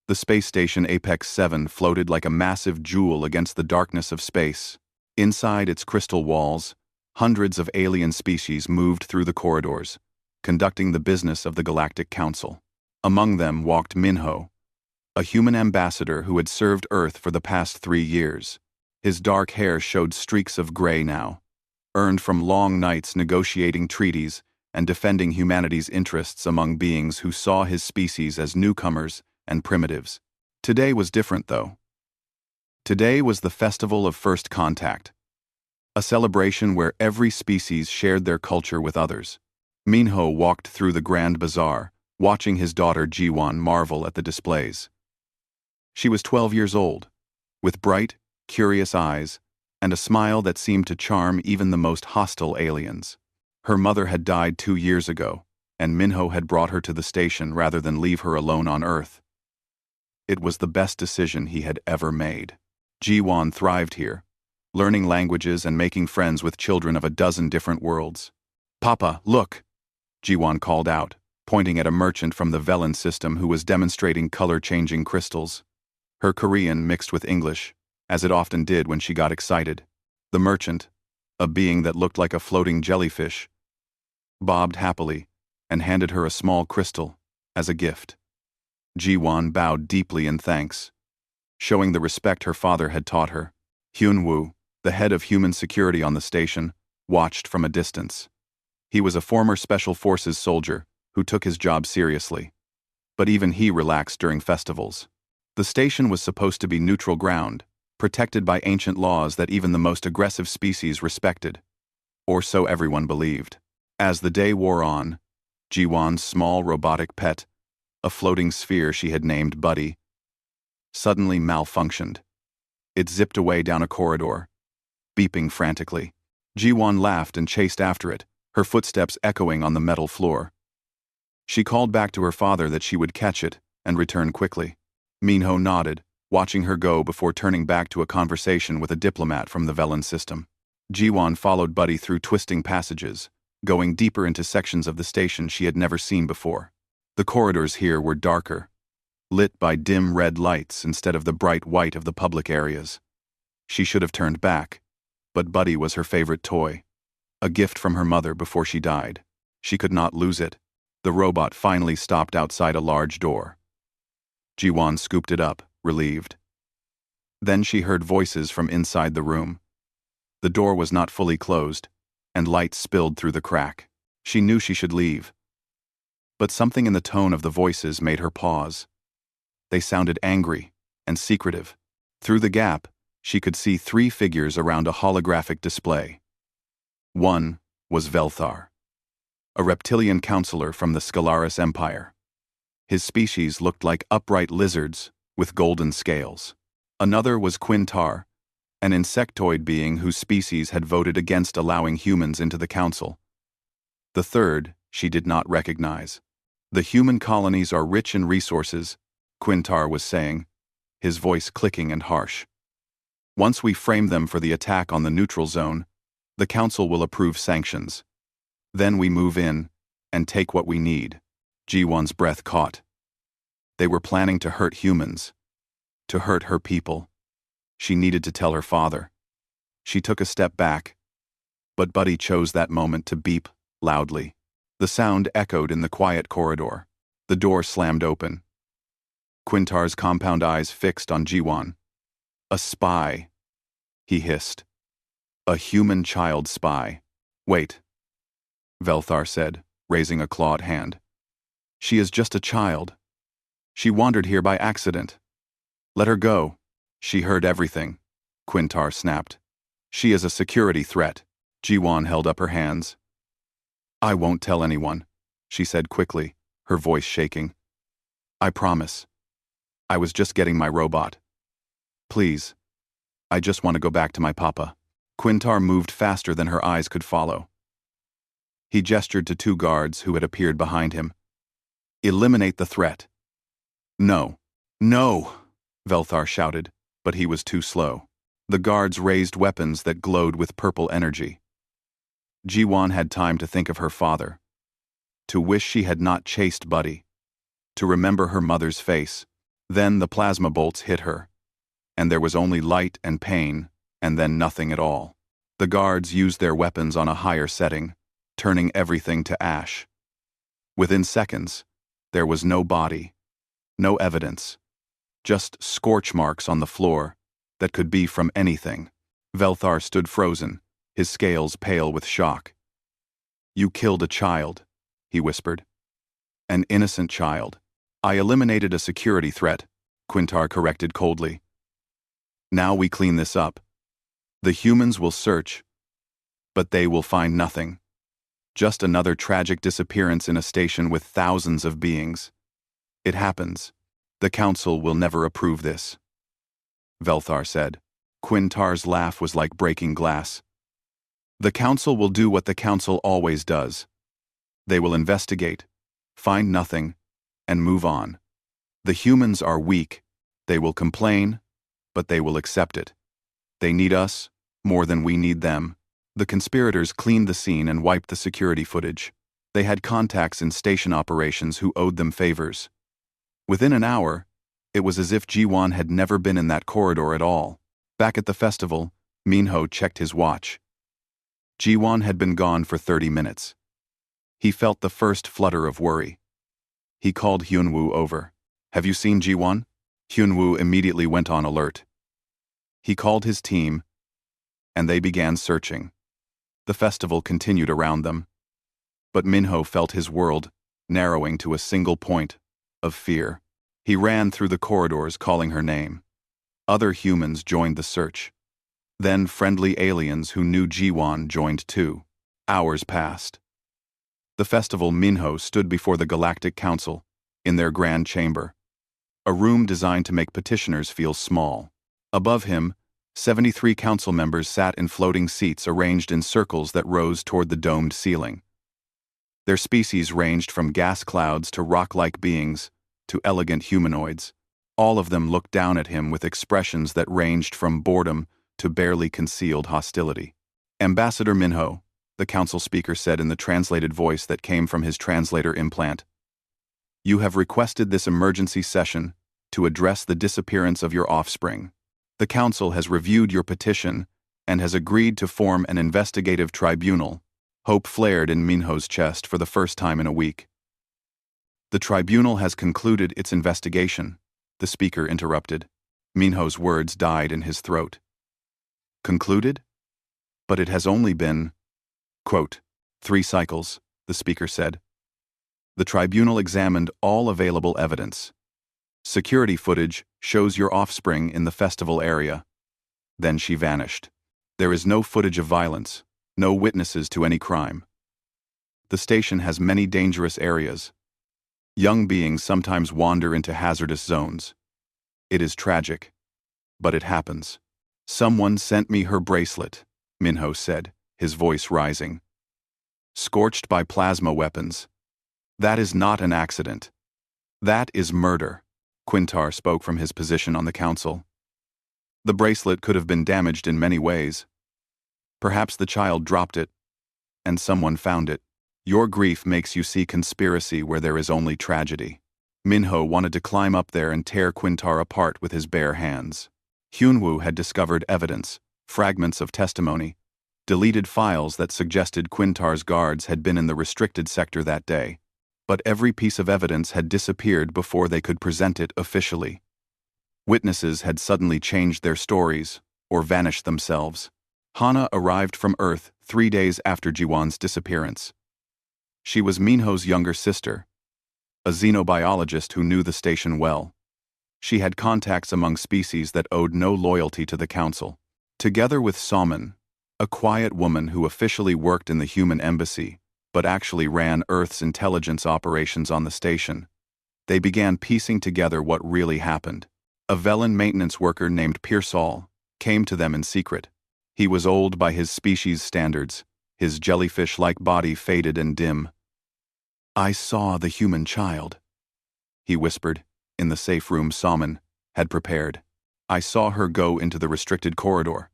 The space station Apex 7 floated like a massive jewel against the darkness of space. Inside its crystal walls, hundreds of alien species moved through the corridors, conducting the business of the Galactic Council. Among them walked Minho, a human ambassador who had served Earth for the past 3 years. His dark hair showed streaks of gray now, earned from long nights negotiating treaties and defending humanity's interests among beings who saw his species as newcomers and primitives. Today was different, though. Today was the Festival of First Contact, a celebration where every species shared their culture with others. Minho walked through the Grand Bazaar, watching his daughter Jiwan marvel at the displays. She was 12 years old, with bright, curious eyes and a smile that seemed to charm even the most hostile aliens. Her mother had died 2 years ago, and Minho had brought her to the station rather than leave her alone on Earth. It was the best decision he had ever made. Jiwan thrived here, learning languages and making friends with children of a dozen different worlds. "Papa, look!" Jiwan called out, pointing at a merchant from the Velen system who was demonstrating color-changing crystals. Her Korean mixed with English, as it often did when she got excited. The merchant, a being that looked like a floating jellyfish, bobbed happily and handed her a small crystal as a gift. Jiwan bowed deeply in thanks, showing the respect her father had taught her. Hyun-woo, the head of human security on the station, watched from a distance. He was a former Special Forces soldier who took his job seriously, but even he relaxed during festivals. The station was supposed to be neutral ground, protected by ancient laws that even the most aggressive species respected. Or so everyone believed. As the day wore on, Jiwan's small robotic pet, a floating sphere she had named Buddy, suddenly malfunctioned. It zipped away down a corridor, beeping frantically. Jiwan laughed and chased after it, her footsteps echoing on the metal floor. She called back to her father that she would catch it and return quickly. Minho nodded, watching her go before turning back to a conversation with a diplomat from the Velen system. Jiwan followed Buddy through twisting passages, going deeper into sections of the station she had never seen before. The corridors here were darker, lit by dim red lights instead of the bright white of the public areas. She should have turned back, but Buddy was her favorite toy, a gift from her mother before she died. She could not lose it. The robot finally stopped outside a large door. Jiwan scooped it up, relieved. Then she heard voices from inside the room. The door was not fully closed, and light spilled through the crack. She knew she should leave. But something in the tone of the voices made her pause. They sounded angry and secretive. Through the gap, she could see 3 figures around a holographic display. One was Velthar, a reptilian counselor from the Scalaris Empire. His species looked like upright lizards with golden scales. Another was Quintar, an insectoid being whose species had voted against allowing humans into the council. The third she did not recognize. "The human colonies are rich in resources," Quintar was saying, his voice clicking and harsh. "Once we frame them for the attack on the neutral zone, the council will approve sanctions. Then we move in and take what we need." Jiwan's breath caught. They were planning to hurt humans, to hurt her people. She needed to tell her father. She took a step back, but Buddy chose that moment to beep loudly. The sound echoed in the quiet corridor. The door slammed open. Quintar's compound eyes fixed on Jiwan. "A spy," he hissed. "A human child spy." "Wait," Velthar said, raising a clawed hand. "She is just a child. She wandered here by accident. Let her go." "She heard everything," Quintar snapped. "She is a security threat." Jiwan held up her hands. "I won't tell anyone," she said quickly, her voice shaking. "I promise. I was just getting my robot. Please. I just want to go back to my papa." Quintar moved faster than her eyes could follow. He gestured to 2 guards who had appeared behind him. "Eliminate the threat." "No. No!" Velthar shouted, but he was too slow. The guards raised weapons that glowed with purple energy. Jiwan had time to think of her father, to wish she had not chased Buddy, to remember her mother's face. Then the plasma bolts hit her, and there was only light and pain, and then nothing at all. The guards used their weapons on a higher setting, turning everything to ash. Within seconds, there was no body, no evidence, just scorch marks on the floor that could be from anything. Velthar stood frozen, his scales pale with shock. "You killed a child," he whispered. "An innocent child." "I eliminated a security threat," Quintar corrected coldly. "Now we clean this up. The humans will search, but they will find nothing. Just another tragic disappearance in a station with thousands of beings. It happens. The Council will never approve this," Velthar said. Quintar's laugh was like breaking glass. "The Council will do what the Council always does. They will investigate, find nothing, and move on. The humans are weak. They will complain, but they will accept it. They need us more than we need them." The conspirators cleaned the scene and wiped the security footage. They had contacts in station operations who owed them favors. Within an hour, it was as if Jiwan had never been in that corridor at all. Back at the festival, Minho checked his watch. Jiwan had been gone for 30 minutes. He felt the first flutter of worry. He called Hyunwoo over. "Have you seen Jiwan?" Hyunwoo immediately went on alert. He called his team, and they began searching. The festival continued around them. But Minho felt his world narrowing to a single point of fear. He ran through the corridors calling her name. Other humans joined the search. Then friendly aliens who knew Jiwan joined too. Hours passed. The festival Minho stood before the Galactic Council, in their grand chamber. A room designed to make petitioners feel small. Above him, 73 council members sat in floating seats arranged in circles that rose toward the domed ceiling. Their species ranged from gas clouds to rock-like beings to elegant humanoids. All of them looked down at him with expressions that ranged from boredom to barely concealed hostility. "Ambassador Minho," the council speaker said in the translated voice that came from his translator implant, "you have requested this emergency session to address the disappearance of your offspring. The council has reviewed your petition and has agreed to form an investigative tribunal." Hope flared in Minho's chest for the first time in a week. "The tribunal has concluded its investigation," the speaker interrupted. Minho's words died in his throat. "Concluded? But it has only been, quote, 3 cycles, the speaker said. "The tribunal examined all available evidence. Security footage shows your offspring in the festival area." Then she vanished. "There is no footage of violence, no witnesses to any crime. The station has many dangerous areas. Young beings sometimes wander into hazardous zones. It is tragic, but it happens." "Someone sent me her bracelet," Minho said, his voice rising. "Scorched by plasma weapons. That is not an accident. That is murder." Quintar spoke from his position on the council. "The bracelet could have been damaged in many ways. Perhaps the child dropped it, and someone found it. Your grief makes you see conspiracy where there is only tragedy." Minho wanted to climb up there and tear Quintar apart with his bare hands. Hyunwoo had discovered evidence, fragments of testimony, deleted files that suggested Quintar's guards had been in the restricted sector that day. But every piece of evidence had disappeared before they could present it officially. Witnesses had suddenly changed their stories, or vanished themselves. Hana arrived from Earth 3 days after Jiwan's disappearance. She was Minho's younger sister, a xenobiologist who knew the station well. She had contacts among species that owed no loyalty to the Council. Together with Salman, a quiet woman who officially worked in the human embassy, but actually ran Earth's intelligence operations on the station, they began piecing together what really happened. A Velen maintenance worker named Pearsall came to them in secret. He was old by his species' standards, his jellyfish-like body faded and dim. "I saw the human child," he whispered, in the safe room Salman had prepared. "I saw her go into the restricted corridor.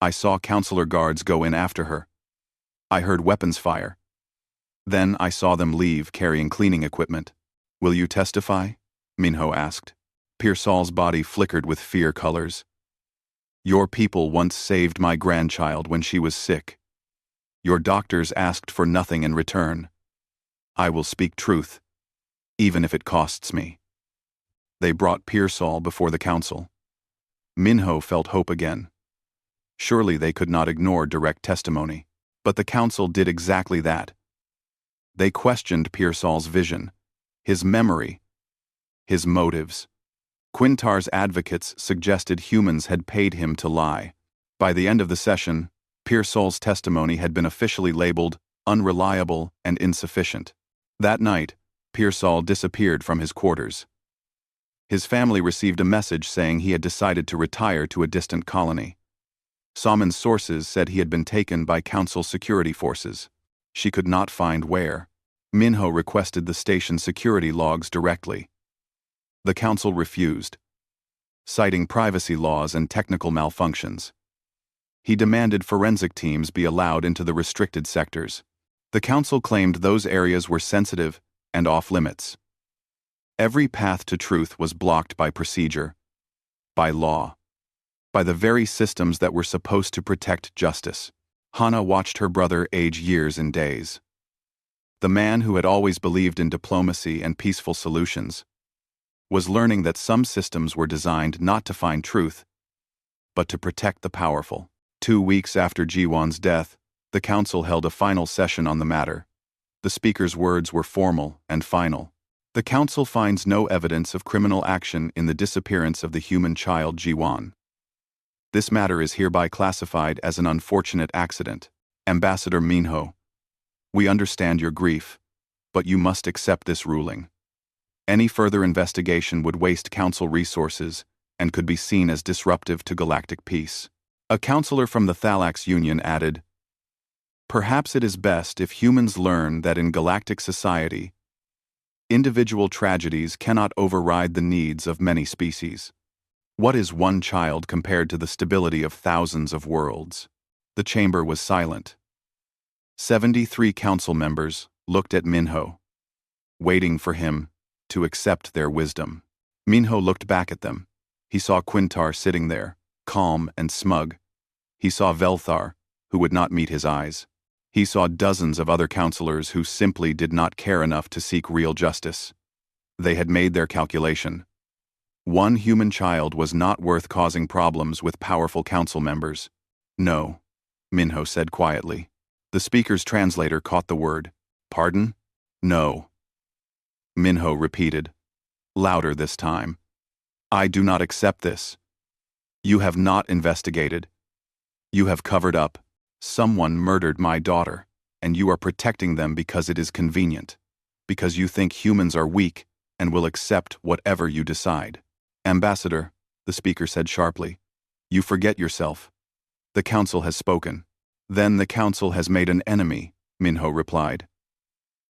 I saw counselor guards go in after her. I heard weapons fire. Then I saw them leave carrying cleaning equipment." "Will you testify?" Minho asked. Pearsall's body flickered with fear colors. Your people once saved my grandchild when she was sick. Your doctors asked for nothing in return. I will speak truth, even if it costs me. They brought Pearsall before the council. Minho felt hope again. Surely they could not ignore direct testimony. But the council did exactly that. They questioned Pearsall's vision, his memory, his motives. Quintar's advocates suggested humans had paid him to lie. By the end of the session, Pearsall's testimony had been officially labeled unreliable and insufficient. That night, Pearsall disappeared from his quarters. His family received a message saying he had decided to retire to a distant colony. Salmon's sources said he had been taken by council security forces. She could not find where. Minho requested the station's security logs directly. The council refused, citing privacy laws and technical malfunctions. He demanded forensic teams be allowed into the restricted sectors. The council claimed those areas were sensitive and off-limits. Every path to truth was blocked by procedure, by law, by the very systems that were supposed to protect justice. Hana watched her brother age years in days. The man who had always believed in diplomacy and peaceful solutions was learning that some systems were designed not to find truth, but to protect the powerful. 2 weeks after Jiwon's death, the council held a final session on the matter. The speaker's words were formal and final. The council finds no evidence of criminal action in the disappearance of the human child Jiwon. This matter is hereby classified as an unfortunate accident. Ambassador Minho, we understand your grief, but you must accept this ruling. Any further investigation would waste council resources and could be seen as disruptive to galactic peace. A counselor from the Thalax Union added, perhaps it is best if humans learn that in galactic society, individual tragedies cannot override the needs of many species. What is one child compared to the stability of thousands of worlds? The chamber was silent. 73 council members looked at Minho, waiting for him to accept their wisdom. Minho looked back at them. He saw Quintar sitting there, calm and smug. He saw Velthar, who would not meet his eyes. He saw dozens of other counselors who simply did not care enough to seek real justice. They had made their calculation. One human child was not worth causing problems with powerful council members. No, Minho said quietly. The speaker's translator caught the word. Pardon? No. Minho repeated, louder this time. I do not accept this. You have not investigated. You have covered up. Someone murdered my daughter, and you are protecting them because it is convenient, because you think humans are weak and will accept whatever you decide. Ambassador, the speaker said sharply, you forget yourself. The council has spoken. Then the council has made an enemy, Minho replied.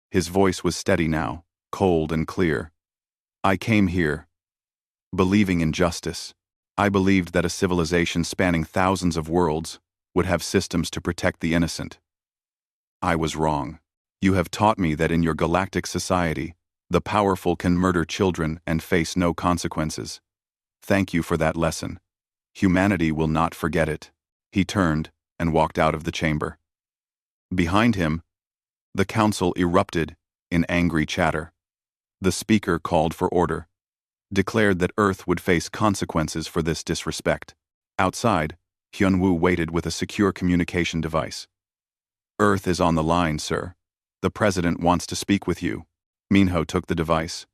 His voice was steady now, cold and clear. I came here, believing in justice. I believed that a civilization spanning thousands of worlds would have systems to protect the innocent. I was wrong. You have taught me that in your galactic society, the powerful can murder children and face no consequences. Thank you for that lesson. Humanity will not forget it. He turned and walked out of the chamber. Behind him, the council erupted in angry chatter. The speaker called for order, declared that Earth would face consequences for this disrespect. Outside, Hyunwoo waited with a secure communication device. Earth is on the line, sir. The president wants to speak with you. Minho took the device.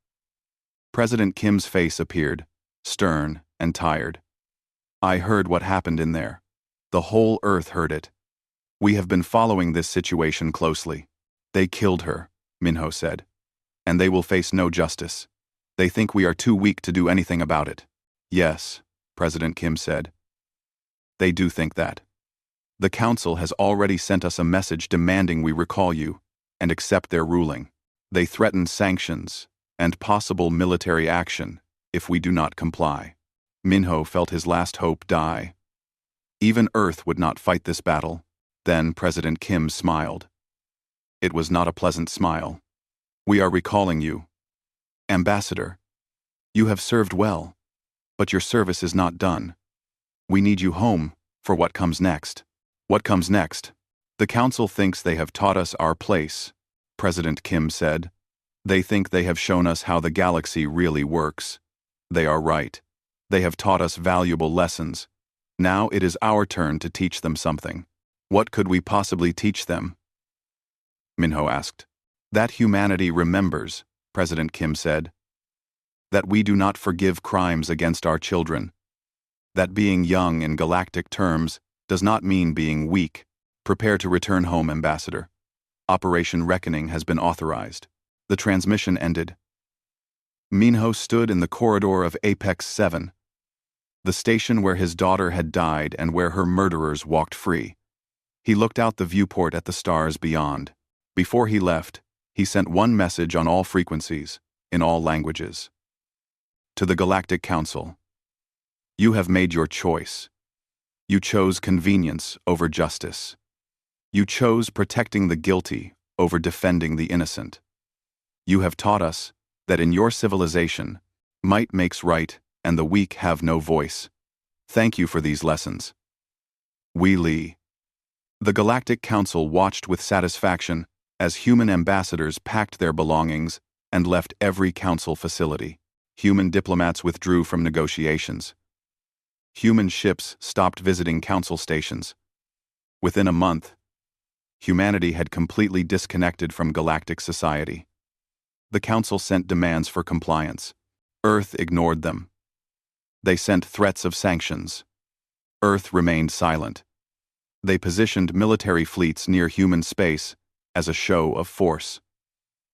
President Kim's face appeared, stern and tired. I heard what happened in there. The whole Earth heard it. We have been following this situation closely. They killed her, Minho said, and they will face no justice. They think we are too weak to do anything about it. Yes, President Kim said. They do think that. The council has already sent us a message demanding we recall you and accept their ruling. They threaten sanctions and possible military action if we do not comply. Minho felt his last hope die. Even Earth would not fight this battle. Then President Kim smiled. It was not a pleasant smile. We are recalling you. Ambassador, you have served well. But your service is not done. We need you home for what comes next. What comes next? The Council thinks they have taught us our place, President Kim said. They think they have shown us how the galaxy really works. They are right. They have taught us valuable lessons. Now it is our turn to teach them something. What could we possibly teach them? Minho asked. That humanity remembers, President Kim said. That we do not forgive crimes against our children. That being young in galactic terms does not mean being weak. Prepare to return home, Ambassador. Operation Reckoning has been authorized. The transmission ended. Minho stood in the corridor of Apex 7, the station where his daughter had died and where her murderers walked free. He looked out the viewport at the stars beyond. Before he left, he sent one message on all frequencies, in all languages. To the Galactic Council. You have made your choice. You chose convenience over justice. You chose protecting the guilty over defending the innocent. You have taught us that in your civilization, might makes right and the weak have no voice. Thank you for these lessons. Wee Lee. The Galactic Council watched with satisfaction as human ambassadors packed their belongings and left every council facility. Human diplomats withdrew from negotiations. Human ships stopped visiting council stations. Within a month, humanity had completely disconnected from galactic society. The Council sent demands for compliance. Earth ignored them. They sent threats of sanctions. Earth remained silent. They positioned military fleets near human space as a show of force.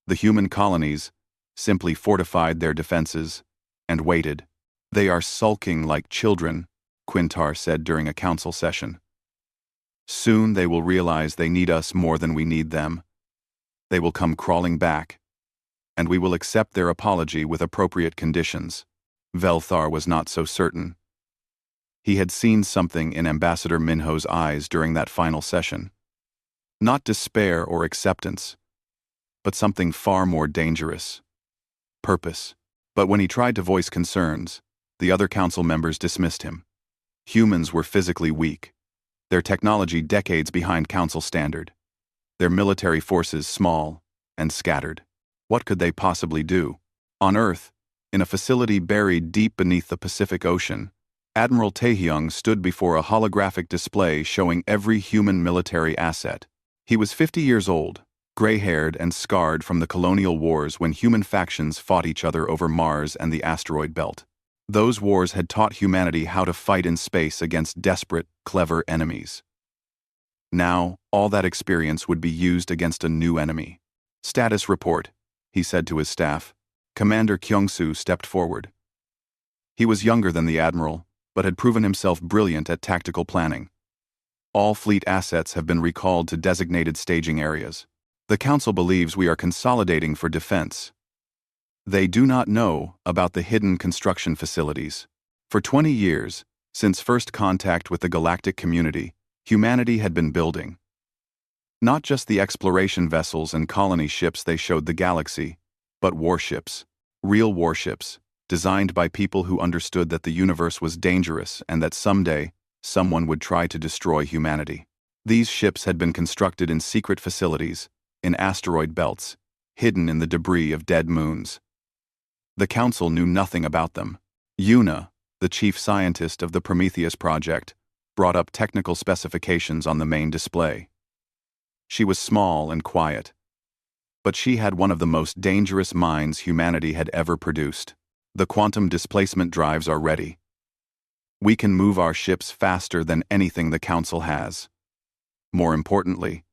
The human colonies simply fortified their defenses and waited. They are sulking like children, Quintar said during a council session. Soon they will realize they need us more than we need them. They will come crawling back, and we will accept their apology with appropriate conditions. Velthar was not so certain. He had seen something in Ambassador Minho's eyes during that final session. Not despair or acceptance, but something far more dangerous. Purpose. But when he tried to voice concerns, the other council members dismissed him. Humans were physically weak, their technology decades behind council standard, their military forces small and scattered. What could they possibly do? On Earth, in a facility buried deep beneath the Pacific Ocean, Admiral Taehyung stood before a holographic display showing every human military asset. He was 50 years old, gray-haired and scarred from the colonial wars when human factions fought each other over Mars and the asteroid belt. Those wars had taught humanity how to fight in space against desperate, clever enemies. Now, all that experience would be used against a new enemy. Status report, he said to his staff. Commander Kyungsoo stepped forward. He was younger than the admiral, but had proven himself brilliant at tactical planning. All fleet assets have been recalled to designated staging areas. The Council believes we are consolidating for defense. They do not know about the hidden construction facilities. For 20 years, since first contact with the galactic community, humanity had been building. Not just the exploration vessels and colony ships they showed the galaxy, but warships. Real warships, designed by people who understood that the universe was dangerous and that someday, someone would try to destroy humanity. These ships had been constructed in secret facilities, in asteroid belts, hidden in the debris of dead moons. The Council knew nothing about them. Yuna, the chief scientist of the Prometheus project, brought up technical specifications on the main display. She was small and quiet, but she had one of the most dangerous minds humanity had ever produced. The quantum displacement drives are ready. We can move our ships faster than anything the Council has. More importantly,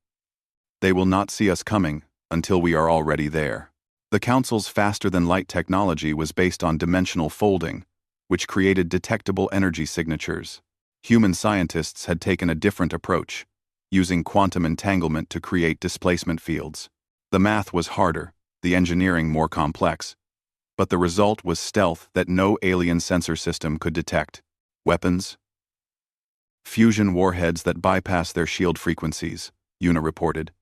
they will not see us coming until we are already there. The Council's faster-than-light technology was based on dimensional folding, which created detectable energy signatures. Human scientists had taken a different approach, using quantum entanglement to create displacement fields. The math was harder, the engineering more complex, but the result was stealth that no alien sensor system could detect. Weapons? Fusion warheads that bypass their shield frequencies, Yuna reported.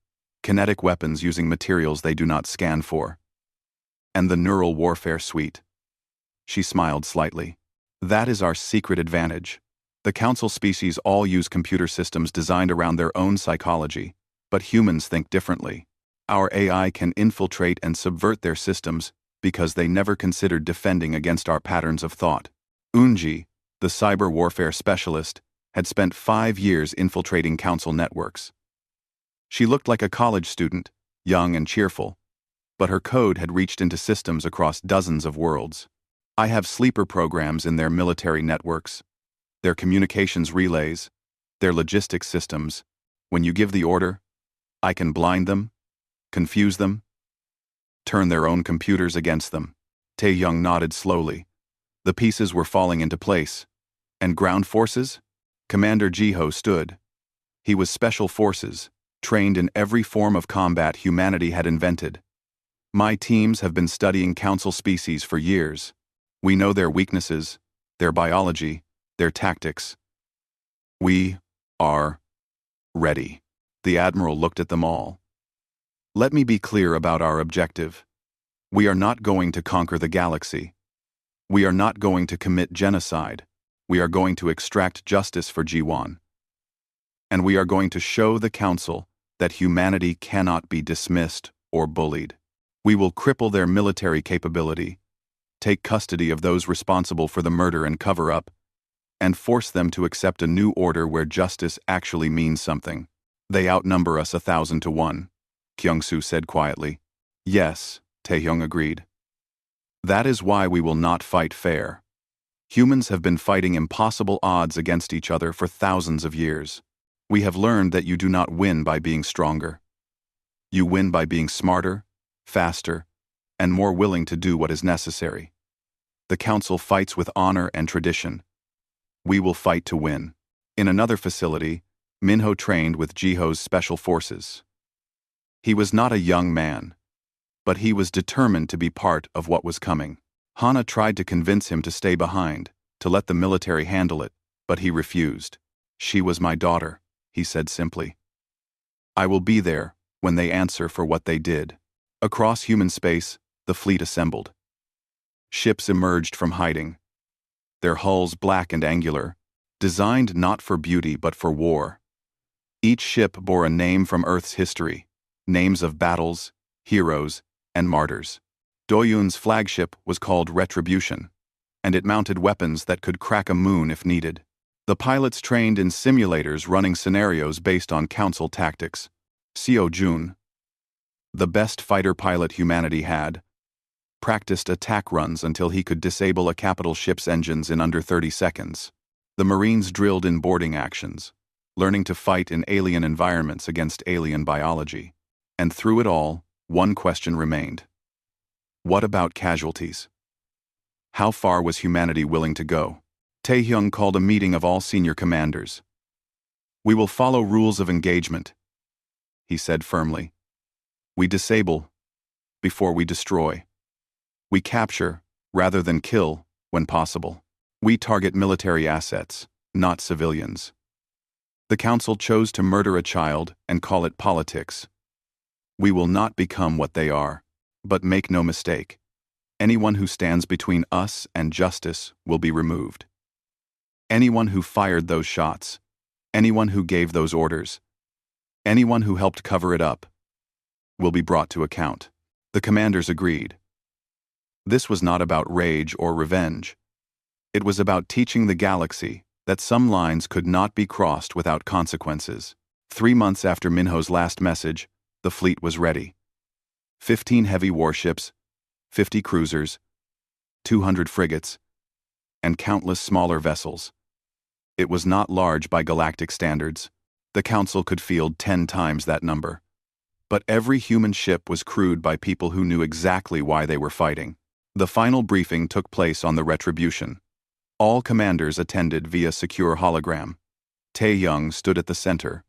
Kinetic weapons using materials they do not scan for. And the neural warfare suite. She smiled slightly. That is our secret advantage. The Council species all use computer systems designed around their own psychology, but humans think differently. Our AI can infiltrate and subvert their systems because they never considered defending against our patterns of thought. Unji, the cyber warfare specialist, had spent 5 years infiltrating Council networks. She looked like a college student, young and cheerful, but her code had reached into systems across dozens of worlds. I have sleeper programs in their military networks, their communications relays, their logistics systems. When you give the order, I can blind them, confuse them, turn their own computers against them. Tae-young nodded slowly. The pieces were falling into place. And ground forces? Commander Jiho stood. He was special forces, trained in every form of combat humanity had invented. My teams have been studying Council species for years. We know their weaknesses, their biology, their tactics. We are ready. The Admiral looked at them all. Let me be clear about our objective. We are not going to conquer the galaxy. We are not going to commit genocide. We are going to extract justice for Jiwon. And we are going to show the Council that humanity cannot be dismissed or bullied. We will cripple their military capability, take custody of those responsible for the murder and cover-up, and force them to accept a new order where justice actually means something. They outnumber us 1,000 to 1, Kyung-soo said quietly. Yes, Tae-hyung agreed. That is why we will not fight fair. Humans have been fighting impossible odds against each other for thousands of years. We have learned that you do not win by being stronger. You win by being smarter, faster, and more willing to do what is necessary. The Council fights with honor and tradition. We will fight to win. In another facility, Minho trained with Jiho's special forces. He was not a young man, but he was determined to be part of what was coming. Hana tried to convince him to stay behind, to let the military handle it, but he refused. She was my daughter, he said simply. I will be there when they answer for what they did. Across human space, the fleet assembled. Ships emerged from hiding, their hulls black and angular, designed not for beauty but for war. Each ship bore a name from Earth's history, names of battles, heroes, and martyrs. Doyoon's flagship was called Retribution, and it mounted weapons that could crack a moon if needed. The pilots trained in simulators running scenarios based on Council tactics. Seo Jun, the best fighter pilot humanity had, practiced attack runs until he could disable a capital ship's engines in under 30 seconds. The Marines drilled in boarding actions, learning to fight in alien environments against alien biology. And through it all, one question remained. What about casualties? How far was humanity willing to go? Tae-hyung called a meeting of all senior commanders. We will follow rules of engagement, he said firmly. We disable before we destroy. We capture rather than kill when possible. We target military assets, not civilians. The Council chose to murder a child and call it politics. We will not become what they are, but make no mistake. Anyone who stands between us and justice will be removed. Anyone who fired those shots, anyone who gave those orders, anyone who helped cover it up, will be brought to account. The commanders agreed. This was not about rage or revenge. It was about teaching the galaxy that some lines could not be crossed without consequences. 3 months after Minho's last message, the fleet was ready. 15 heavy warships, 50 cruisers, 200 frigates, and countless smaller vessels. It was not large by galactic standards. The Council could field 10 times that number. But every human ship was crewed by people who knew exactly why they were fighting. The final briefing took place on the Retribution. All commanders attended via secure hologram. Tae-young stood at the center,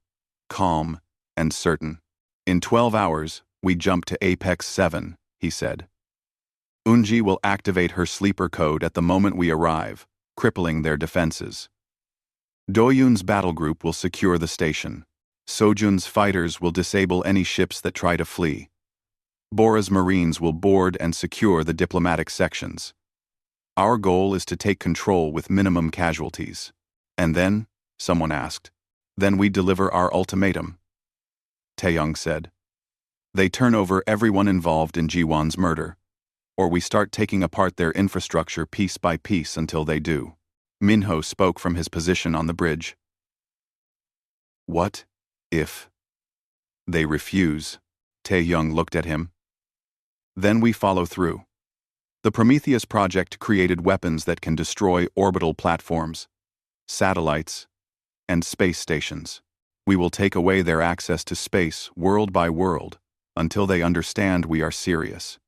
calm and certain. In 12 hours, we jump to Apex 7, he said. Unji will activate her sleeper code at the moment we arrive, crippling their defenses. Doyoon's battle group will secure the station. Sojun's fighters will disable any ships that try to flee. Bora's marines will board and secure the diplomatic sections. Our goal is to take control with minimum casualties. And then, someone asked, then we deliver our ultimatum. Taeyong said. They turn over everyone involved in Jiwon's murder, or we start taking apart their infrastructure piece by piece until they do. Minho spoke from his position on the bridge. What if they refuse? Taeyong looked at him. Then we follow through. The Prometheus project created weapons that can destroy orbital platforms, satellites, and space stations. We will take away their access to space world by world until they understand we are serious.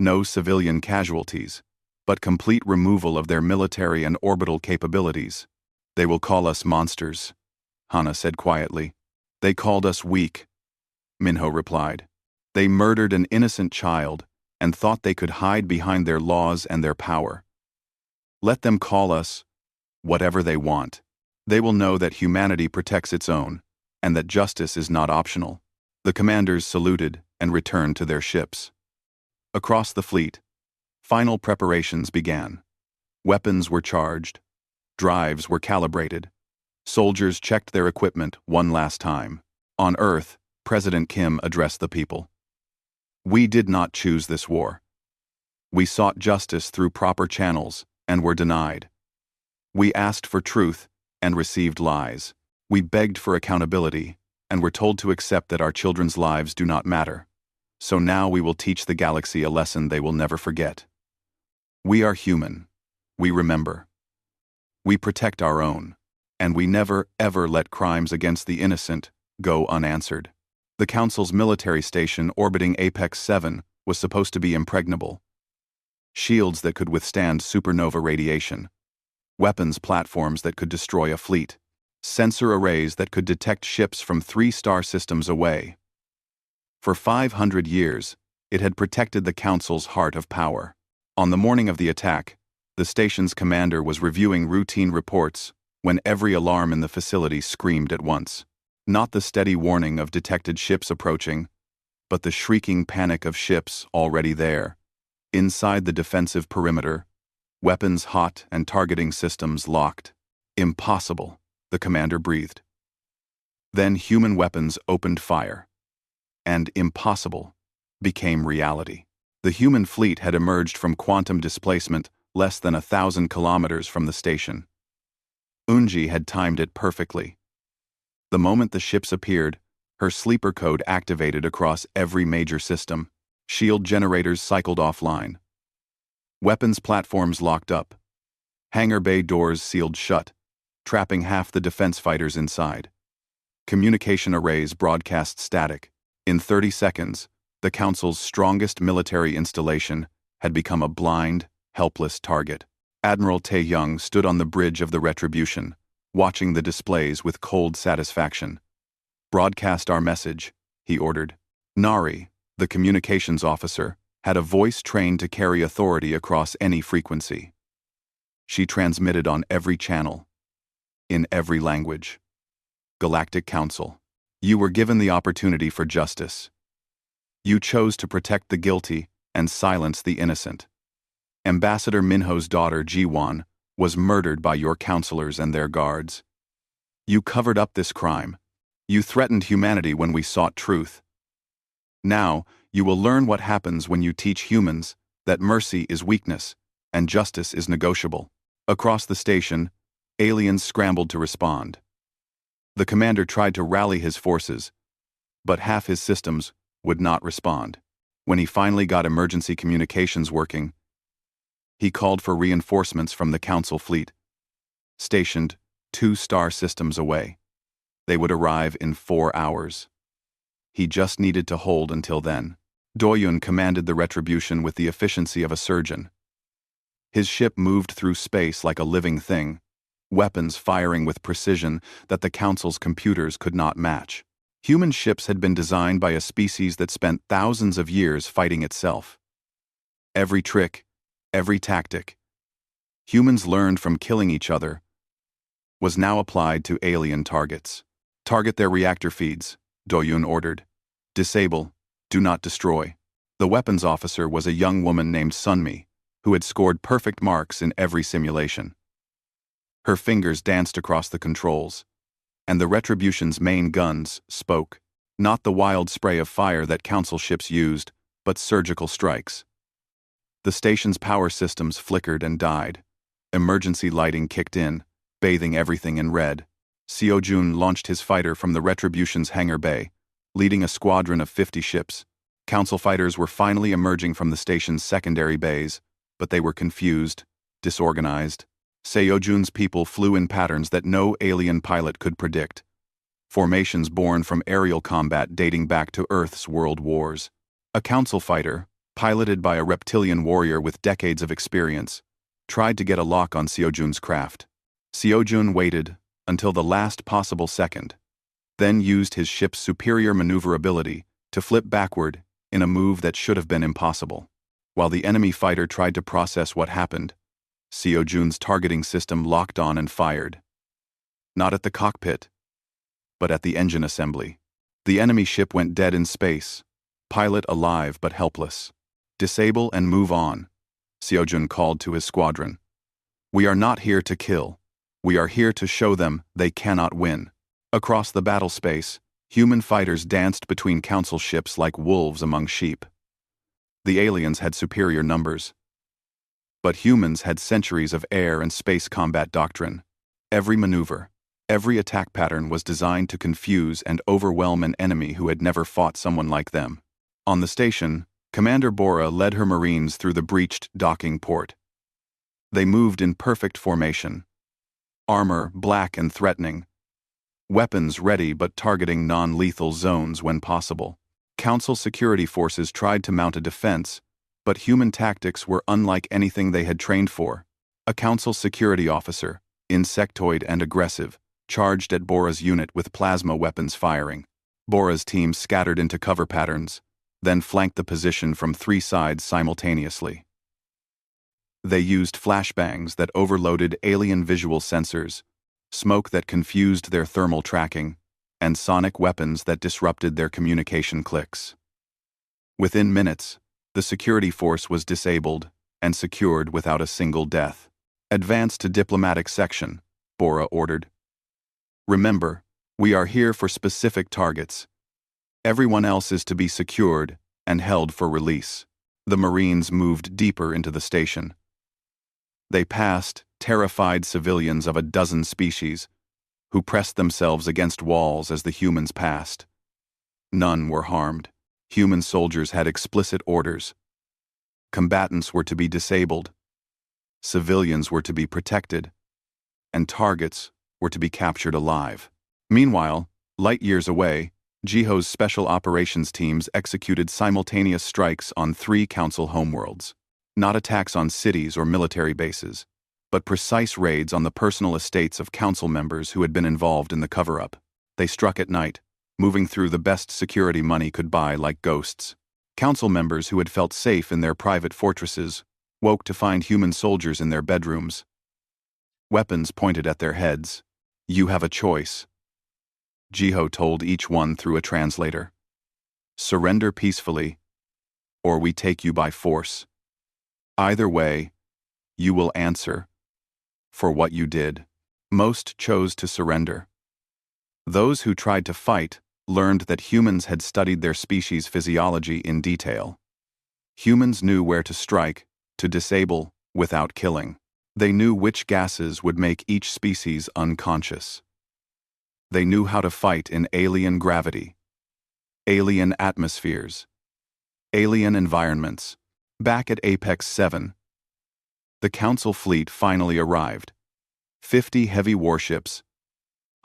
No civilian casualties, but complete removal of their military and orbital capabilities. They will call us monsters, Hana said quietly. They called us weak, Minho replied. They murdered an innocent child and thought they could hide behind their laws and their power. Let them call us whatever they want. They will know that humanity protects its own, and that justice is not optional. The commanders saluted and returned to their ships. Across the fleet, final preparations began. Weapons were charged. Drives were calibrated. Soldiers checked their equipment one last time. On Earth, President Kim addressed the people. We did not choose this war. We sought justice through proper channels and were denied. We asked for truth and received lies. We begged for accountability and were told to accept that our children's lives do not matter. So now we will teach the galaxy a lesson they will never forget. We are human. We remember. We protect our own. And we never, ever let crimes against the innocent go unanswered. The Council's military station orbiting Apex 7 was supposed to be impregnable. Shields that could withstand supernova radiation. Weapons platforms that could destroy a fleet. Sensor arrays that could detect ships from 3 star systems away. For 500 years, it had protected the Council's heart of power. On the morning of the attack, the station's commander was reviewing routine reports when every alarm in the facility screamed at once. Not the steady warning of detected ships approaching, but the shrieking panic of ships already there. Inside the defensive perimeter, weapons hot and targeting systems locked. Impossible, the commander breathed. Then human weapons opened fire. And impossible became reality. The human fleet had emerged from quantum displacement less than 1,000 kilometers from the station. Unji had timed it perfectly. The moment the ships appeared, her sleeper code activated across every major system. Shield generators cycled offline. Weapons platforms locked up. Hangar bay doors sealed shut, trapping half the defense fighters inside. Communication arrays broadcast static. In 30 seconds, the Council's strongest military installation had become a blind, helpless target. Admiral Taeyong stood on the bridge of the Retribution, watching the displays with cold satisfaction. Broadcast our message, he ordered. Nari, the communications officer, had a voice trained to carry authority across any frequency. She transmitted on every channel, in every language. Galactic Council, you were given the opportunity for justice. You chose to protect the guilty and silence the innocent. Ambassador Minho's daughter, Jiwon, was murdered by your counselors and their guards. You covered up this crime. You threatened humanity when we sought truth. Now, you will learn what happens when you teach humans that mercy is weakness and justice is negotiable. Across the station, aliens scrambled to respond. The commander tried to rally his forces, but half his systems would not respond. When he finally got emergency communications working, he called for reinforcements from the Council fleet, stationed 2 star systems away. They would arrive in 4 hours. He just needed to hold until then. Doyun commanded the Retribution with the efficiency of a surgeon. His ship moved through space like a living thing, weapons firing with precision that the Council's computers could not match. Human ships had been designed by a species that spent thousands of years fighting itself. Every trick, every tactic humans learned from killing each other was now applied to alien targets. Target their reactor feeds, Doyun ordered. Disable, do not destroy. The weapons officer was a young woman named Sunmi, who had scored perfect marks in every simulation. Her fingers danced across the controls, and the Retribution's main guns spoke, not the wild spray of fire that Council ships used, but surgical strikes. The station's power systems flickered and died. Emergency lighting kicked in, bathing everything in red. Seo-jun launched his fighter from the Retribution's hangar bay, leading a squadron of 50 ships. Council fighters were finally emerging from the station's secondary bays, but they were confused, disorganized. Seo-jun's people flew in patterns that no alien pilot could predict. Formations born from aerial combat dating back to Earth's world wars. A Council fighter, piloted by a reptilian warrior with decades of experience, tried to get a lock on Seo-jun's craft. Seo-jun waited until the last possible second, then used his ship's superior maneuverability to flip backward in a move that should have been impossible. While the enemy fighter tried to process what happened, Seo-jun's targeting system locked on and fired. Not at the cockpit, but at the engine assembly. The enemy ship went dead in space, pilot alive but helpless. Disable and move on, Seo-jun called to his squadron. We are not here to kill. We are here to show them they cannot win. Across the battle space, human fighters danced between Council ships like wolves among sheep. The aliens had superior numbers, but humans had centuries of air and space combat doctrine. Every maneuver, every attack pattern was designed to confuse and overwhelm an enemy who had never fought someone like them. On the station, Commander Bora led her Marines through the breached docking port. They moved in perfect formation. Armor black and threatening. Weapons ready but targeting non-lethal zones when possible. Council security forces tried to mount a defense, but human tactics were unlike anything they had trained for. A Council security officer, insectoid and aggressive, charged at Bora's unit with plasma weapons firing. Bora's team scattered into cover patterns, then flanked the position from 3 sides simultaneously. They used flashbangs that overloaded alien visual sensors, smoke that confused their thermal tracking, and sonic weapons that disrupted their communication clicks. Within minutes, the security force was disabled and secured without a single death. Advance to diplomatic section, Bora ordered. Remember, we are here for specific targets. Everyone else is to be secured and held for release. The Marines moved deeper into the station. They passed terrified civilians of a dozen species, who pressed themselves against walls as the humans passed. None were harmed. Human soldiers had explicit orders. Combatants were to be disabled. Civilians were to be protected. And targets were to be captured alive. Meanwhile, light years away, Jiho's special operations teams executed simultaneous strikes on 3 Council homeworlds. Not attacks on cities or military bases, but precise raids on the personal estates of Council members who had been involved in the cover-up. They struck at night, moving through the best security money could buy like ghosts. Council members who had felt safe in their private fortresses woke to find human soldiers in their bedrooms. Weapons pointed at their heads. You have a choice, Jiho told each one through a translator. Surrender peacefully, or we take you by force. Either way, you will answer for what you did. Most chose to surrender. Those who tried to fight learned that humans had studied their species' physiology in detail. Humans knew where to strike, to disable, without killing. They knew which gases would make each species unconscious. They knew how to fight in alien gravity, alien atmospheres, alien environments. Back at Apex 7, the Council fleet finally arrived. 50 heavy warships,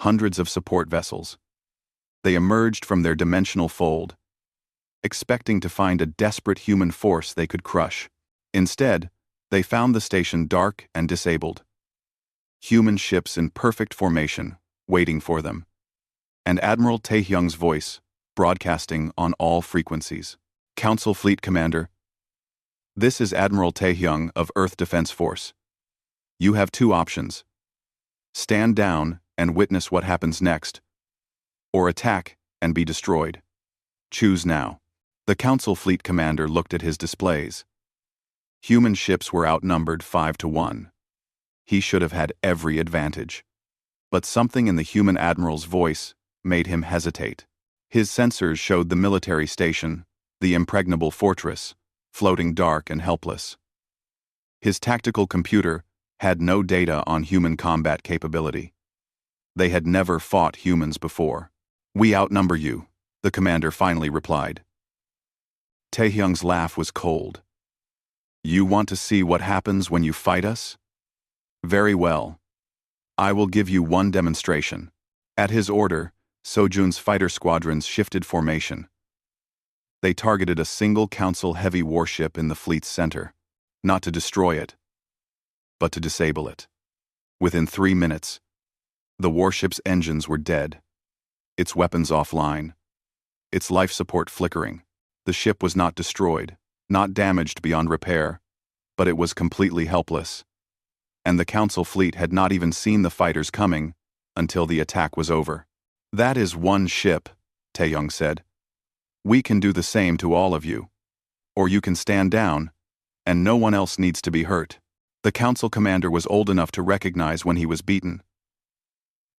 hundreds of support vessels. They emerged from their dimensional fold, expecting to find a desperate human force they could crush. Instead, they found the station dark and disabled. Human ships in perfect formation, waiting for them. And Admiral Taehyung's voice, broadcasting on all frequencies. Council Fleet Commander, this is Admiral Taehyung of Earth Defense Force. You have 2 options. Stand down and witness what happens next, or attack and be destroyed. Choose now. The Council Fleet Commander looked at his displays. Human ships were outnumbered 5-1. He should have had every advantage. But something in the human admiral's voice made him hesitate. His sensors showed the military station, the impregnable fortress, floating dark and helpless. His tactical computer had no data on human combat capability. They had never fought humans before. "We outnumber you," the commander finally replied. Taehyung's laugh was cold. "You want to see what happens when you fight us? Very well. I will give you one demonstration." At his order, Sojun's fighter squadrons shifted formation. They targeted a single Council heavy warship in the fleet's center, not to destroy it, but to disable it. Within 3 minutes, the warship's engines were dead, its weapons offline, its life support flickering. The ship was not destroyed, not damaged beyond repair, but it was completely helpless. And the Council fleet had not even seen the fighters coming until the attack was over. "That is one ship," Taehyung said. "We can do the same to all of you. Or you can stand down, and no one else needs to be hurt." The Council commander was old enough to recognize when he was beaten.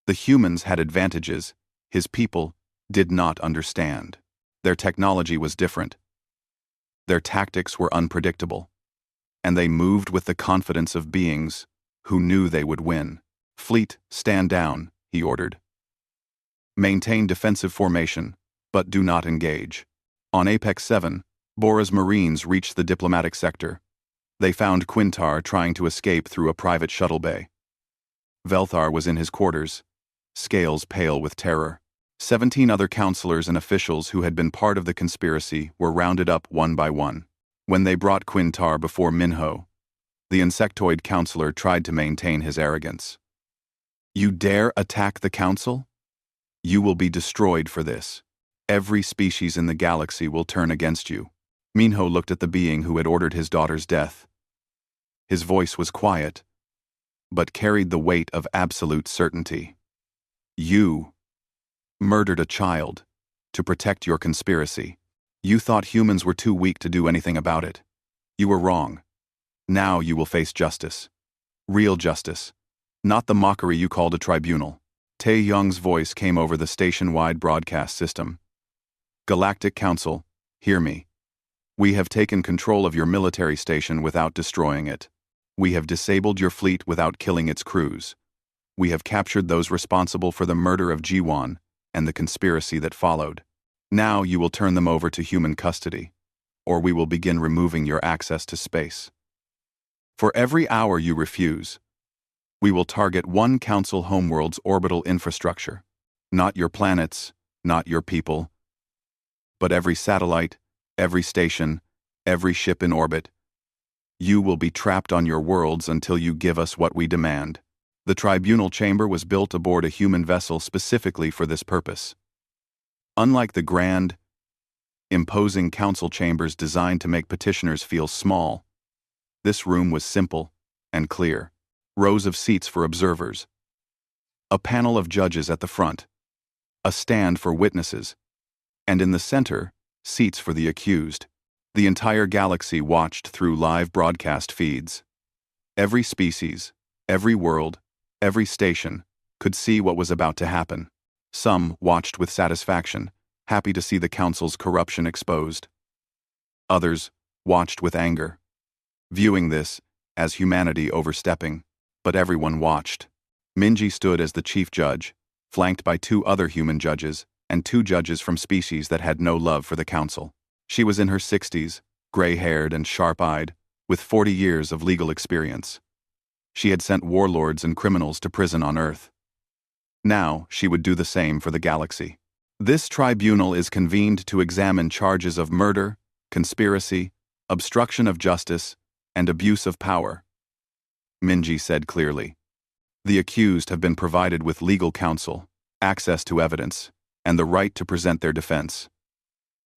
The humans had advantages his people did not understand. Their technology was different. Their tactics were unpredictable. And they moved with the confidence of beings who knew they would win. "Fleet, stand down," he ordered. "Maintain defensive formation, but do not engage." On Apex 7, Bora's Marines reached the diplomatic sector. They found Quintar trying to escape through a private shuttle bay. Velthar was in his quarters, scales pale with terror. 17 other counselors and officials who had been part of the conspiracy were rounded up one by one. When they brought Quintar before Minho, the insectoid counselor tried to maintain his arrogance. "You dare attack the council? You will be destroyed for this. Every species in the galaxy will turn against you." Minho looked at the being who had ordered his daughter's death. His voice was quiet, but carried the weight of absolute certainty. "You murdered a child to protect your conspiracy. You thought humans were too weak to do anything about it. You were wrong. Now you will face justice. Real justice. Not the mockery you called a tribunal." Taehyung's voice came over the station-wide broadcast system. "Galactic Council, hear me. We have taken control of your military station without destroying it. We have disabled your fleet without killing its crews. We have captured those responsible for the murder of Jiwon and the conspiracy that followed. Now you will turn them over to human custody, or we will begin removing your access to space. For every hour you refuse, we will target one Council homeworld's orbital infrastructure. Not your planets, not your people, but every satellite, every station, every ship in orbit. You will be trapped on your worlds until you give us what we demand." The tribunal chamber was built aboard a human vessel specifically for this purpose. Unlike the grand, imposing council chambers designed to make petitioners feel small, this room was simple and clear. Rows of seats for observers, a panel of judges at the front, a stand for witnesses, and in the center, seats for the accused. The entire galaxy watched through live broadcast feeds. Every species, every world, every station could see what was about to happen. Some watched with satisfaction, happy to see the Council's corruption exposed. Others watched with anger, viewing this as humanity overstepping. But everyone watched. Minji stood as the chief judge, flanked by 2 other human judges and 2 judges from species that had no love for the Council. She was in her 60s, gray-haired and sharp-eyed, with 40 years of legal experience. She had sent warlords and criminals to prison on Earth. Now she would do the same for the galaxy. "This tribunal is convened to examine charges of murder, conspiracy, obstruction of justice, and abuse of power," Minji said clearly. "The accused have been provided with legal counsel, access to evidence, and the right to present their defense.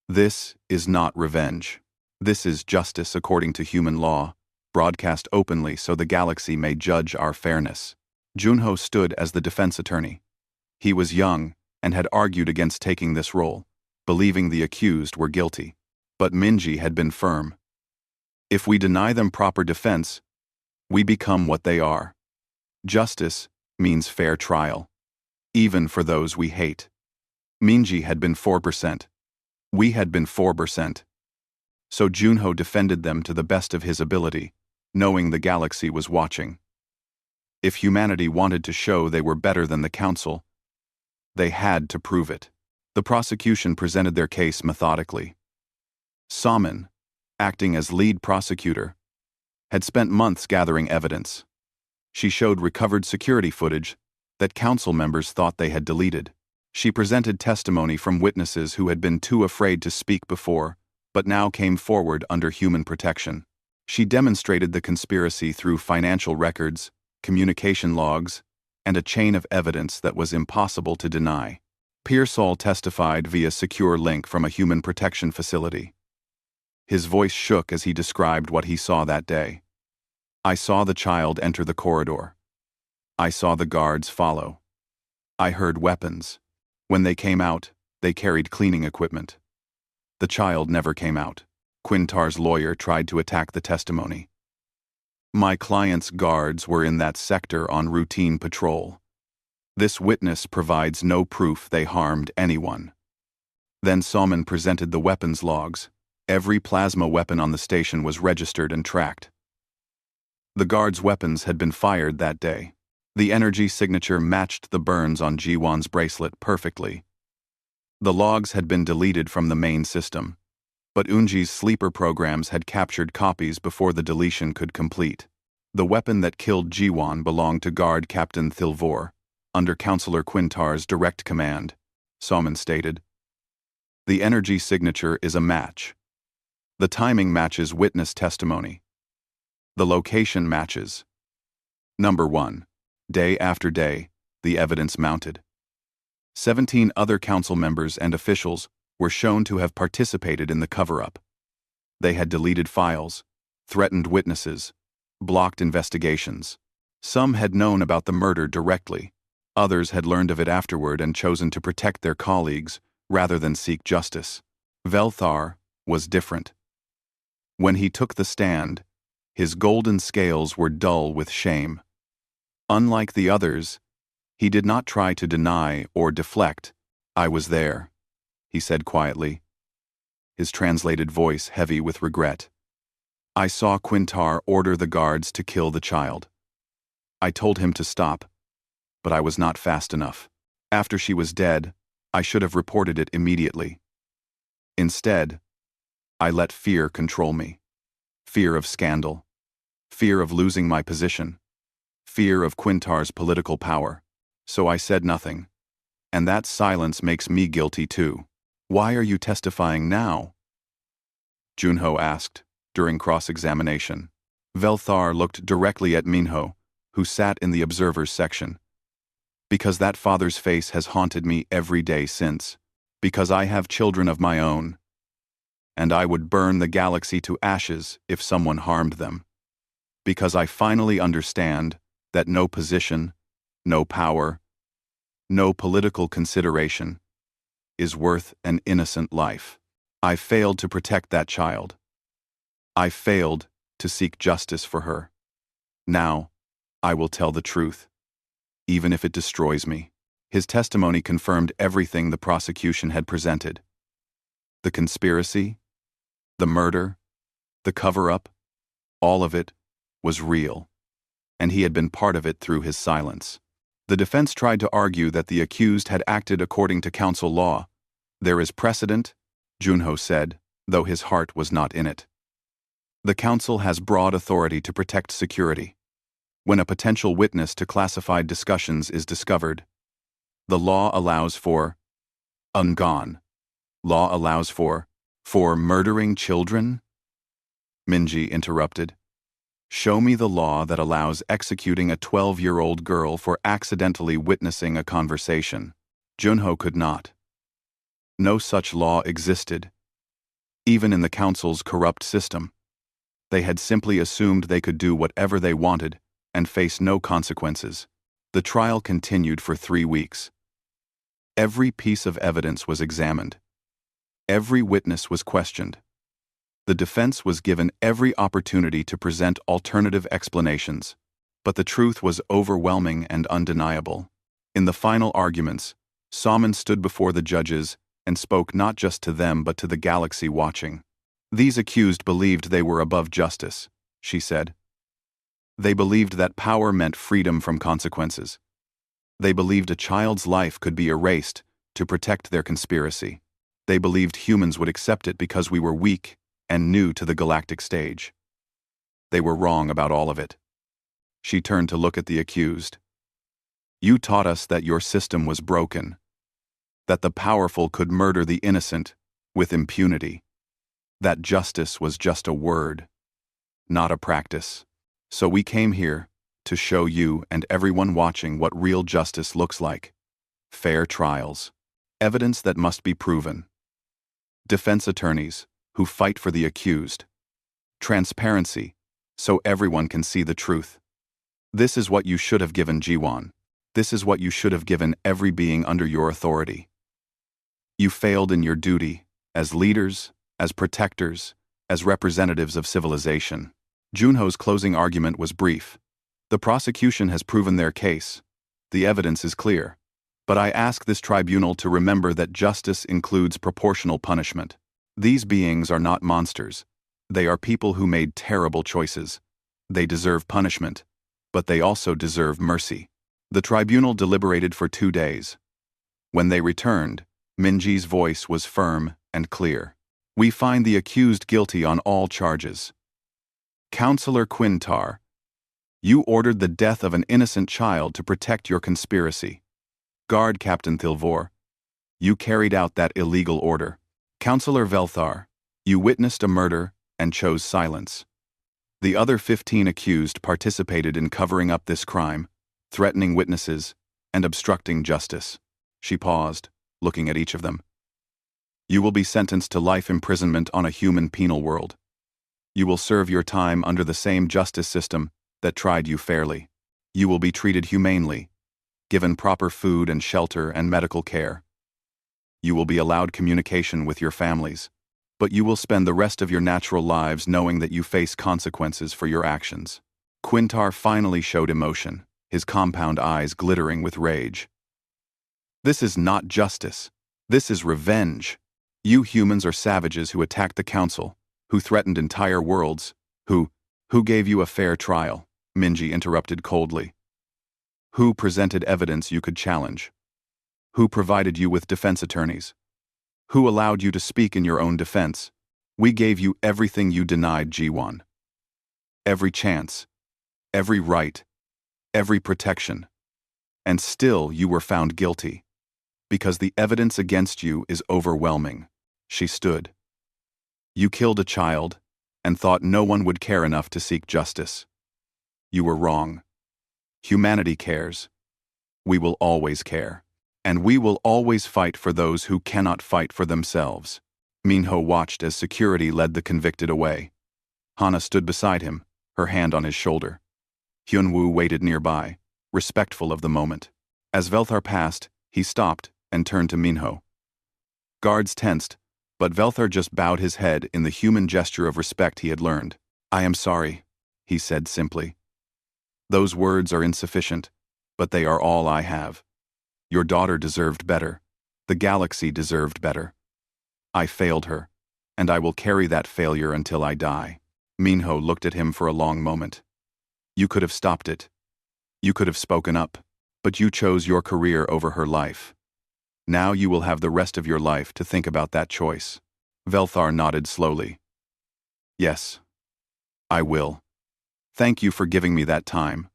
This is not revenge. This is justice according to human law, broadcast openly so the galaxy may judge our fairness." Junho stood as the defense attorney. He was young and had argued against taking this role, believing the accused were guilty. But Minji had been firm. If we deny them proper defense, we become what they are. Justice means fair trial, even for those we hate. Minji had been 4%. We had been 4%. So Junho defended them to the best of his ability, knowing the galaxy was watching. If humanity wanted to show they were better than the Council, they had to prove it. The prosecution presented their case methodically. Saman, acting as lead prosecutor, had spent months gathering evidence. She showed recovered security footage that Council members thought they had deleted. She presented testimony from witnesses who had been too afraid to speak before, but now came forward under human protection. She demonstrated the conspiracy through financial records, communication logs, and a chain of evidence that was impossible to deny. Pearsall testified via secure link from a human protection facility. His voice shook as he described what he saw that day. I saw the child enter the corridor. I saw the guards follow. I heard weapons. When they came out, they carried cleaning equipment. The child never came out. Quintar's lawyer tried to attack the testimony. My client's guards were in that sector on routine patrol. This witness provides no proof they harmed anyone. Then Salman presented the weapons logs. Every plasma weapon on the station was registered and tracked. The guards' weapons had been fired that day. The energy signature matched the burns on Jiwan's bracelet perfectly. The logs had been deleted from the main system, but Unji's sleeper programs had captured copies before the deletion could complete. The weapon that killed Jiwan belonged to Guard Captain Thilvor, under Counselor Quintar's direct command, Salman stated. The energy signature is a match. The timing matches witness testimony. The location matches. Number 1. Day after day, the evidence mounted. 17 other council members and officials were shown to have participated in the cover-up. They had deleted files, threatened witnesses, blocked investigations. Some had known about the murder directly. Others had learned of it afterward and chosen to protect their colleagues rather than seek justice. Velthar was different. When he took the stand, his golden scales were dull with shame. Unlike the others, he did not try to deny or deflect. I was there, he said quietly, his translated voice heavy with regret. I saw Quintar order the guards to kill the child. I told him to stop, but I was not fast enough. After she was dead, I should have reported it immediately. Instead, I let fear control me. Fear of scandal. Fear of losing my position. Fear of Quintar's political power. So I said nothing. And that silence makes me guilty too. Why are you testifying now? Junho asked, during cross-examination. Velthar looked directly at Minho, who sat in the observers section. Because that father's face has haunted me every day since. Because I have children of my own. And I would burn the galaxy to ashes if someone harmed them. Because I finally understand that no position, no power, no political consideration is worth an innocent life. I failed to protect that child. I failed to seek justice for her. Now, I will tell the truth, even if it destroys me. His testimony confirmed everything the prosecution had presented. The conspiracy, the murder, the cover-up, all of it was real, and he had been part of it through his silence. The defense tried to argue that the accused had acted according to council law. There is precedent, Junho said, though his heart was not in it. The council has broad authority to protect security. When a potential witness to classified discussions is discovered, the law allows for ungone. Law allows for murdering children? Minji interrupted. Show me the law that allows executing a 12-year-old girl for accidentally witnessing a conversation. Junho could not. No such law existed. Even in the council's corrupt system, they had simply assumed they could do whatever they wanted and face no consequences. The trial continued for 3 weeks. Every piece of evidence was examined. Every witness was questioned. The defense was given every opportunity to present alternative explanations, but the truth was overwhelming and undeniable. In the final arguments, Salmon stood before the judges and spoke not just to them but to the galaxy watching. These accused believed they were above justice, she said. They believed that power meant freedom from consequences. They believed a child's life could be erased to protect their conspiracy. They believed humans would accept it because we were weak and new to the galactic stage. They were wrong about all of it. She turned to look at the accused. You taught us that your system was broken, that the powerful could murder the innocent with impunity, that justice was just a word, not a practice. So we came here to show you and everyone watching what real justice looks like. Fair trials, evidence that must be proven, defense attorneys who fight for the accused, transparency so everyone can see the truth. This is what you should have given Jiwan. This is what you should have given every being under your authority. You failed in your duty as leaders, as protectors, as representatives of civilization. Junho's closing argument was brief. The prosecution has proven their case. The evidence is clear. But I ask this tribunal to remember that justice includes proportional punishment. These beings are not monsters. They are people who made terrible choices. They deserve punishment, but they also deserve mercy. The tribunal deliberated for 2 days. When they returned, Minji's voice was firm and clear. We find the accused guilty on all charges. Counselor Quintar, you ordered the death of an innocent child to protect your conspiracy. Guard Captain Thilvor, you carried out that illegal order. Counselor Velthar, you witnessed a murder and chose silence. The other 15 accused participated in covering up this crime, threatening witnesses, and obstructing justice. She paused, looking at each of them. You will be sentenced to life imprisonment on a human penal world. You will serve your time under the same justice system that tried you fairly. You will be treated humanely, given proper food and shelter and medical care. You will be allowed communication with your families, but you will spend the rest of your natural lives knowing that you face consequences for your actions. Quintar finally showed emotion, his compound eyes glittering with rage. This is not justice. This is revenge. You humans are savages who attacked the council, who threatened entire worlds, who gave you a fair trial, Minji interrupted coldly. Who presented evidence you could challenge? Who provided you with defense attorneys? Who allowed you to speak in your own defense? We gave you everything you denied, Jiwan. Every chance, every right, every protection. And still you were found guilty. Because the evidence against you is overwhelming. She stood. You killed a child and thought no one would care enough to seek justice. You were wrong. Humanity cares. We will always care. And we will always fight for those who cannot fight for themselves. Minho watched as security led the convicted away. Hana stood beside him, her hand on his shoulder. Hyunwoo waited nearby, respectful of the moment. As Velthar passed, he stopped and turned to Minho. Guards tensed, but Velthar just bowed his head in the human gesture of respect he had learned. I am sorry, he said simply. Those words are insufficient, but they are all I have. Your daughter deserved better. The galaxy deserved better. I failed her, and I will carry that failure until I die. Minho looked at him for a long moment. You could have stopped it. You could have spoken up, but you chose your career over her life. Now you will have the rest of your life to think about that choice. Velthar nodded slowly. Yes, I will. Thank you for giving me that time.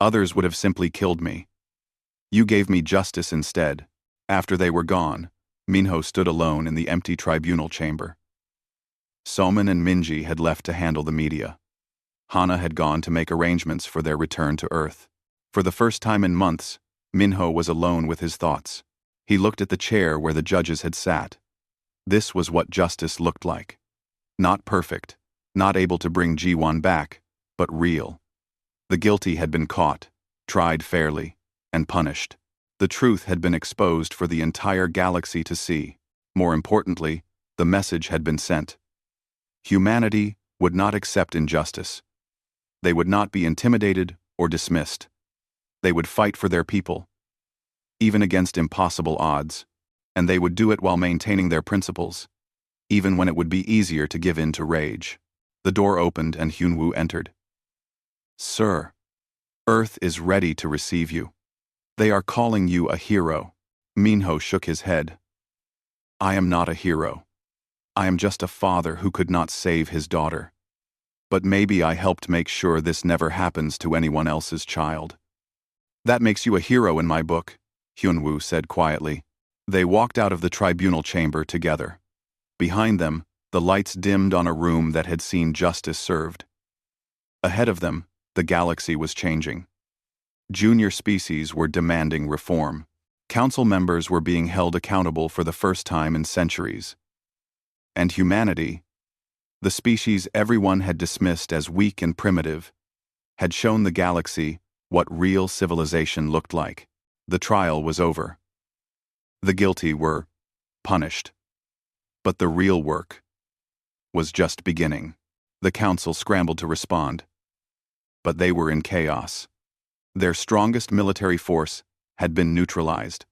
Others would have simply killed me. You gave me justice instead. After they were gone, Minho stood alone in the empty tribunal chamber. Soman and Minji had left to handle the media. Hana had gone to make arrangements for their return to Earth. For the first time in months, Minho was alone with his thoughts. He looked at the chair where the judges had sat. This was what justice looked like. Not perfect, not able to bring Jiwan back, but real. The guilty had been caught, tried fairly, and punished. The truth had been exposed for the entire galaxy to see. More importantly, the message had been sent. Humanity would not accept injustice. They would not be intimidated or dismissed. They would fight for their people, even against impossible odds, and they would do it while maintaining their principles, even when it would be easier to give in to rage. The door opened and Hyunwoo entered. "Sir, Earth is ready to receive you. They are calling you a hero." Minho shook his head. "I am not a hero. I am just a father who could not save his daughter. But maybe I helped make sure this never happens to anyone else's child." "That makes you a hero in my book," Hyunwoo said quietly. They walked out of the tribunal chamber together. Behind them, the lights dimmed on a room that had seen justice served. Ahead of them, the galaxy was changing. Junior species were demanding reform. Council members were being held accountable for the first time in centuries. And humanity, the species everyone had dismissed as weak and primitive, had shown the galaxy what real civilization looked like. The trial was over. The guilty were punished. But the real work was just beginning. The council scrambled to respond. But they were in chaos. Their strongest military force had been neutralized.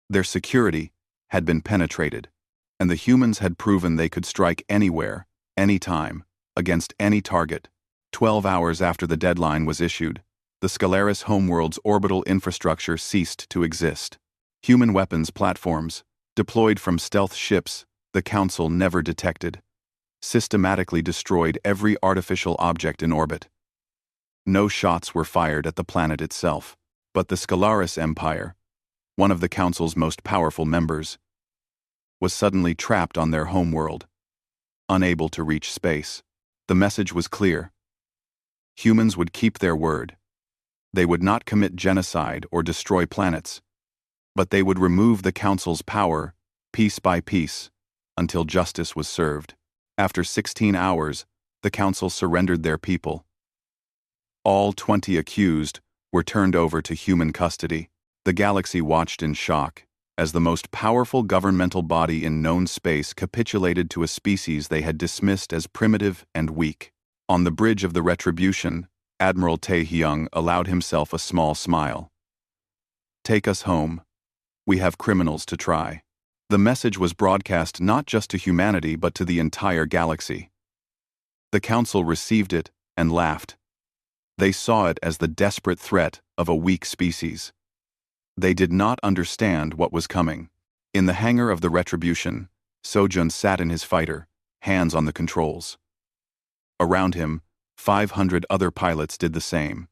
Their security had been penetrated, and the humans had proven they could strike anywhere, anytime, against any target. 12 hours after the deadline was issued, the Scalaris homeworld's orbital infrastructure ceased to exist. Human weapons platforms, deployed from stealth ships the Council never detected, systematically destroyed every artificial object in orbit. No shots were fired at the planet itself, but the Scalaris Empire, one of the Council's most powerful members, was suddenly trapped on their homeworld, unable to reach space. The message was clear. Humans would keep their word. They would not commit genocide or destroy planets, but they would remove the Council's power, piece by piece, until justice was served. After 16 hours, the Council surrendered their people. All 20 accused were turned over to human custody. The galaxy watched in shock as the most powerful governmental body in known space capitulated to a species they had dismissed as primitive and weak. On the bridge of the Retribution, Admiral Tae-hyung allowed himself a small smile. "Take us home. We have criminals to try." The message was broadcast not just to humanity but to the entire galaxy. The Council received it and laughed. They saw it as the desperate threat of a weak species. They did not understand what was coming. In the hangar of the Retribution, Sojun sat in his fighter, hands on the controls. Around him, 500 other pilots did the same.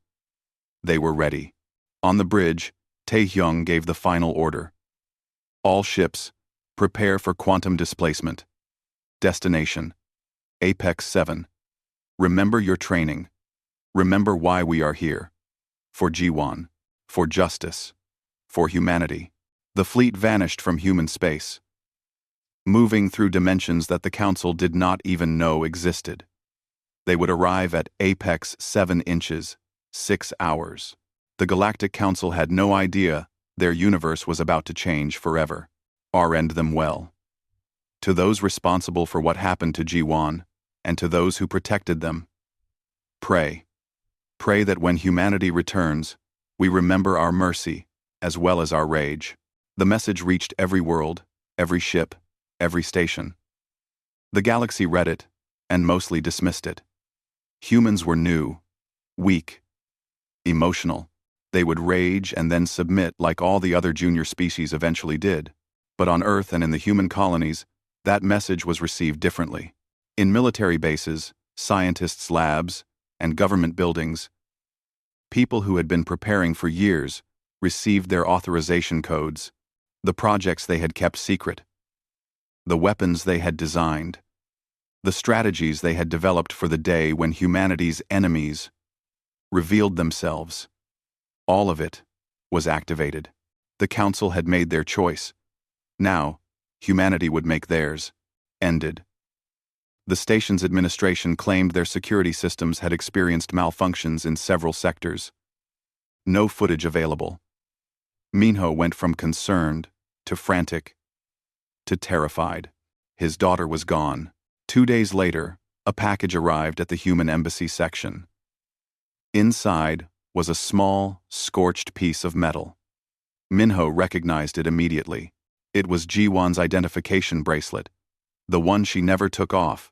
They were ready. On the bridge, Tae-hyung gave the final order. "All ships, prepare for quantum displacement. Destination: Apex 7. Remember your training. Remember why we are here. For G1. For justice. For humanity." The fleet vanished from human space, moving through dimensions that the Council did not even know existed. They would arrive at Apex 7 inches, 6 hours. The Galactic Council had no idea their universe was about to change forever, or end them well. To those responsible for what happened to G1, and to those who protected them, pray. Pray that when humanity returns, we remember our mercy as well as our rage. The message reached every world, every ship, every station. The galaxy read it, and mostly dismissed it. Humans were new, weak, emotional. They would rage and then submit like all the other junior species eventually did. But on Earth and in the human colonies, that message was received differently. In military bases, scientists' labs, and government buildings, people who had been preparing for years received their authorization codes, the projects they had kept secret, the weapons they had designed, the strategies they had developed for the day when humanity's enemies revealed themselves. All of it was activated. The Council had made their choice. Now, humanity would make theirs. Ended. The station's administration claimed their security systems had experienced malfunctions in several sectors. No footage available. Minho went from concerned to frantic to terrified. His daughter was gone. 2 days later, A package arrived at the human embassy section. Inside was a small, scorched piece of metal. Minho recognized it immediately. It was Ji-won's identification bracelet, the one she never took off,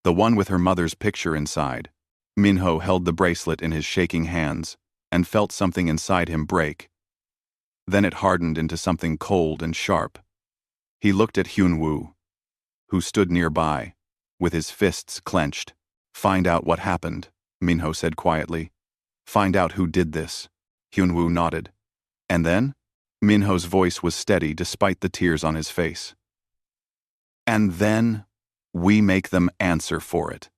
the one with her mother's picture inside. Minho held the bracelet in his shaking hands and felt something inside him break. Then it hardened into something cold and sharp. He looked at Hyunwoo, who stood nearby, with his fists clenched. "Find out what happened," Minho said quietly. "Find out who did this." Hyunwoo nodded. "And then?" Minho's voice was steady despite the tears on his face. "And then, we make them answer for it."